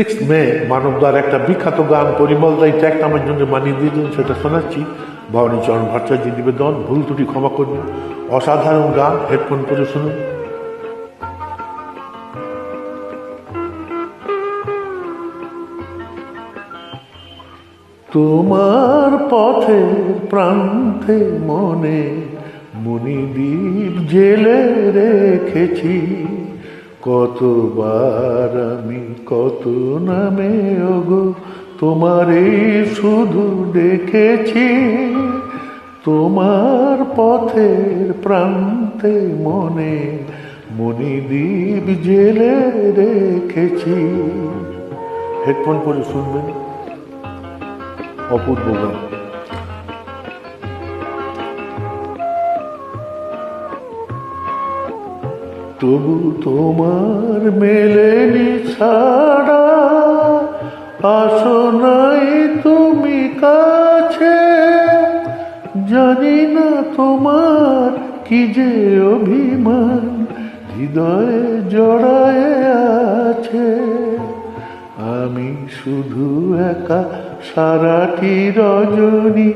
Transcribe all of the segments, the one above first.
6 মে মানবদার একটা বিখ্যাত গান পরিমল দাই ট্যাগ নামের জন্য বানিয়ে দিয়েছেন, সেটা শোনাচ্ছি। ভবানীচরণ ভট্টাচার্য নিবেদন, ভুল ত্রুটি ক্ষমা করবেন। অসাধারণ গান, হেডফোন করে শুনুন। তোমার পথের প্রান্তে মনে মণিদ্বীপ জেলে রেখেছি, কতবার আমি কত নামে ওগো তোমারে শুধু দেখেছি। তোমার পথের প্রান্তে মনে মণিদ্বীপ জেলে রেখেছি। হেডফোন করে শুনবেন, অপূর্ব গান। তবু তোমার মেলেনি ছাড়া, আসো নাই তুমি কাছে। জানি না তোমার কি যে অভিমান হৃদয়ে জড়ায়ে আছে। আমি শুধু একা সারাটি রজনী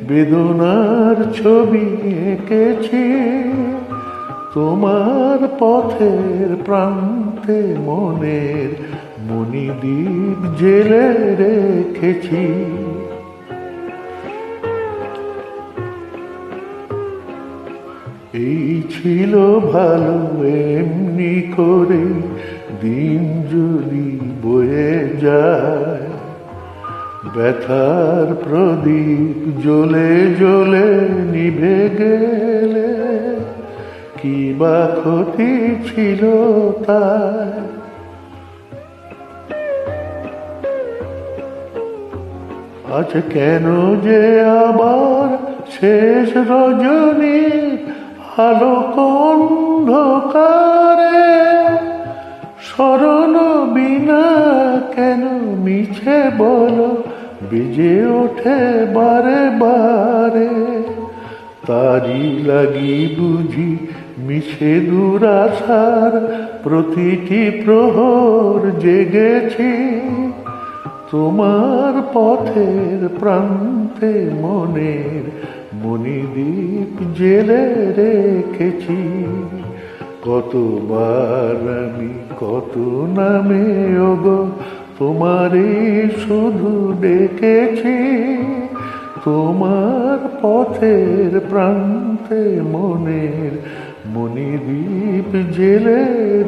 বেদনার ছবি এঁকেছি। তোমার পথের প্রান্তে মনের মণিদ্বীপ জেলে রেখেছি। এই ছিল ভালো, এমনি করে দিন যদি বয়ে যায়। ব্যথার প্রদীপ জ্বলে জ্বলে নিভে গেলে কি বা ক্ষতি ছিল তাই। আজ কেন যে আবার শেষ রজনী আলোক অন্ধকারে স্মরণ বিনা কেন মিছে বলো বেজে ওঠে বারে বারে। তারি লাগি বুঝি মিছে দুরাশার প্রতিটি প্রহর জেগেছি। তোমার পথের প্রান্তে মনের মণিদ্বীপ জেলে রেখেছি। কতবার আমি কত নামে ওগো তোমারে শুধু ডেকেছি। তোমার পথের প্রান্তে মনের মণিদ্বীপ জেলে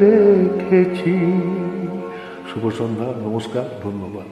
রেখেছি। শুভ সন্ধ্যা, নমস্কার, ধন্যবাদ।